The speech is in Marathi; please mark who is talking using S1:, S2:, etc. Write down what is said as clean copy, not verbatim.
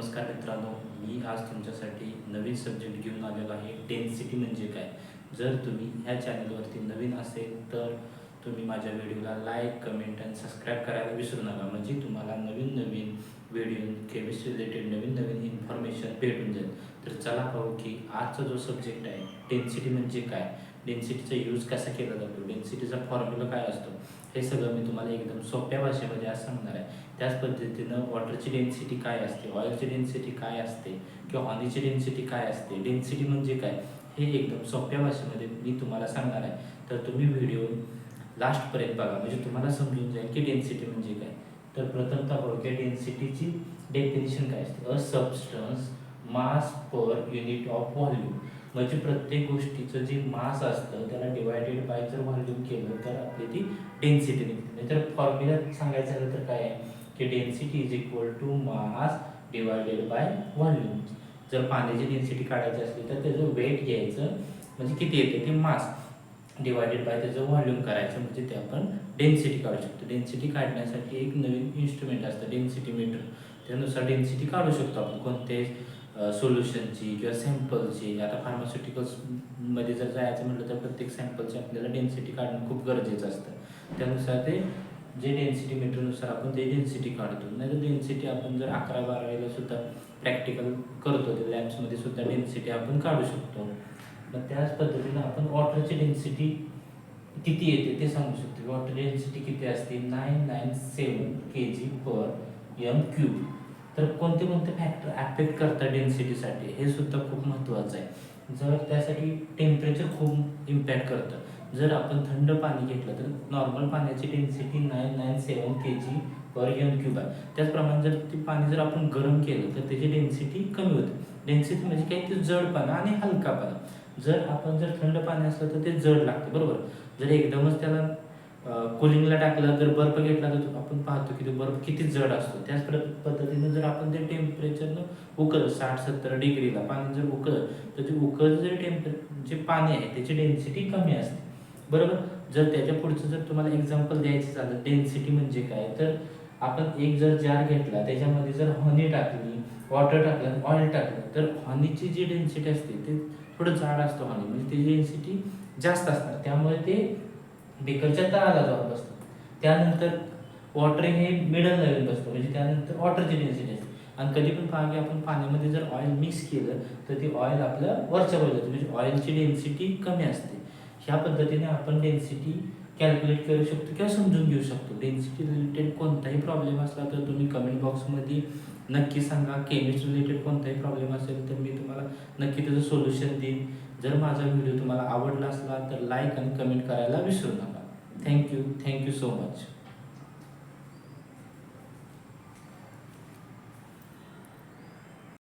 S1: नमस्कार मित्रांनो, मी आज तुमच्यासाठी नवीन सब्जेक्ट घेऊन आलेलो आहे. डेन्सिटी म्हणजे काय? जर तुम्ही ह्या चॅनलवरती नवीन असेल तर तुम्ही माझ्या व्हिडिओला लाईक, कमेंट आणि सबस्क्राईब करायला विसरू नका. म्हणजे तुम्हाला नवीन नवीन व्हिडिओ केमिस्ट्री रिलेटेड नवीन नवीन इन्फॉर्मेशन भेटून जाईल. तर चला पाहू की आजचा जो सब्जेक्ट आहे डेन्सिटी म्हणजे काय, डेन्सिटीचा यूज कसा केला जातो, डेन्सिटीचा फॉर्म्युला काय असतो, हे सगळं मी तुम्हाला एकदम सोप्या भाषेमध्ये आज सांगणार आहे. त्याच पद्धतीनं वॉटरची डेन्सिटी काय असते, ऑइलची डेन्सिटी काय असते किंवा हनीची डेन्सिटी काय असते, डेन्सिटी म्हणजे काय, हे एकदम सोप्या भाषेमध्ये मी तुम्हाला सांगणार आहे. तर तुम्ही व्हिडिओ लास्टपर्यंत बघा, म्हणजे तुम्हाला समजून जाईल की डेन्सिटी म्हणजे काय. तर प्रथमतः बघूया डेन्सिटीची डेफिनेशन काय असते. अ substance mass per unit of volume. म्हणजे प्रत्येक गोष्टीचं जे मास असतं त्याला डिवायडेड बाय जर व्हॉल्यूम केलं तर आपली ती डेन्सिटी निघते. तर फॉर्म्युला सांगायचं झालं तर काय आहे की density is equal to mass divided by volume. जर पाण्याची डेन्सिटी काढायची असली तर त्याचं वेट घ्यायचं, म्हणजे किती येते ते मास, डिवायडेड बाय त्याचं व्हॉल्यूम करायचं, म्हणजे ते आपण डेन्सिटी काढू शकतो. डेन्सिटी काढण्यासाठी एक नवीन इन्स्ट्रुमेंट असतं डेन्सिटी मीटर. त्यानुसार डेन्सिटी काढू शकतो आपण कोणत्याही सोल्युशनची किंवा सॅम्पलची. आता फार्मास्युटिकल्समध्ये जर जायचं म्हटलं तर प्रत्येक सॅम्पलची आपल्याला डेन्सिटी काढणं खूप गरजेचं असतं. त्यानुसार ते जे डेन्सिटी मीटरनुसार आपण ते डेन्सिटी काढतो. नाही तर डेन्सिटी आपण जर 11-12वीला सुद्धा प्रॅक्टिकल करतो, ते लॅब्समध्ये सुद्धा डेन्सिटी आपण काढू शकतो. मग त्याच पद्धतीनं आपण वॉटरची डेन्सिटी किती येते ते सांगू शकतो. वॉटर डेन्सिटी किती असते, 997 kg/m³. तर कोणते कोणते फॅक्टर ॲफेक्ट करतात डेन्सिटीसाठी हे सुद्धा खूप महत्त्वाचं आहे. जर त्यासाठी टेम्परेचर खूप इम्पॅक्ट करतं. जर आपण थंड पाणी घेतलं तर नॉर्मल पाण्याची डेन्सिटी 997 kg/m³ आहे. त्याचप्रमाणे जर ते पाणी जर आपण गरम केलं तर त्याची डेन्सिटी कमी होते. डेन्सिटी म्हणजे काय, ते जडपणा आणि हलकापणा. जर आपण थंड पाणी असलं तर ते जड लागतं, बरोबर. जर एकदमच त्याला कुलिंगला टाकलं, जर बर्फ घेतला तर आपण पाहतो की तो बर्फ किती जड असतो. त्याच पद्धतीनं जर आपण ते टेम्परेचरनं उकळलं 60-70 डिग्रीला पाणी जर उकळलं तर ते उकळलं जे पाणी आहे त्याची डेन्सिटी कमी असते, बरोबर. जर त्याच्या पुढचं जर तुम्हाला एक्झाम्पल द्यायचं झालं डेन्सिटी म्हणजे काय, तर आपण एक जर जार घेतला त्याच्यामध्ये जर हनी टाकली, वॉटर टाकलं, ऑइल टाकलं, तर हनीची जी डेन्सिटी असते ते थोडं जाड असतो हनी, म्हणजे त्याची डेन्सिटी जास्त असणार. त्यामुळे ते बेकरच्या तळाला जाऊन बसतं. त्यानंतर वॉटर हे मिडलला येऊन बसतं, म्हणजे त्यानंतर वॉटरची डेन्सिटी असते. आणि कधी पण पहा की आपण पाण्यामध्ये जर ऑइल मिक्स केलं तर ते ऑइल आपल्या वरच्या बाजूला येतं, म्हणजे ऑइलची डेन्सिटी कमी असते. ह्या पद्धतीने आपण डेन्सिटी कॅल्क्युलेट करू शकतो किंवा समजून घेऊ शकतो. डेन्सिटी रिलेटेड कोणताही प्रॉब्लेम असला तर तुम्ही कमेंट बॉक्समध्ये नक्की सांगा. केमिस्ट्री रिलेटेड कोणताही प्रॉब्लेम असेल तर मी तुम्हाला नक्की त्याचं सोल्युशन देईन. जर माझा व्हिडिओ तुम्हाला आवडला असला तर लाईक आणि कमेंट करायला विसरू नका. Thank you so much.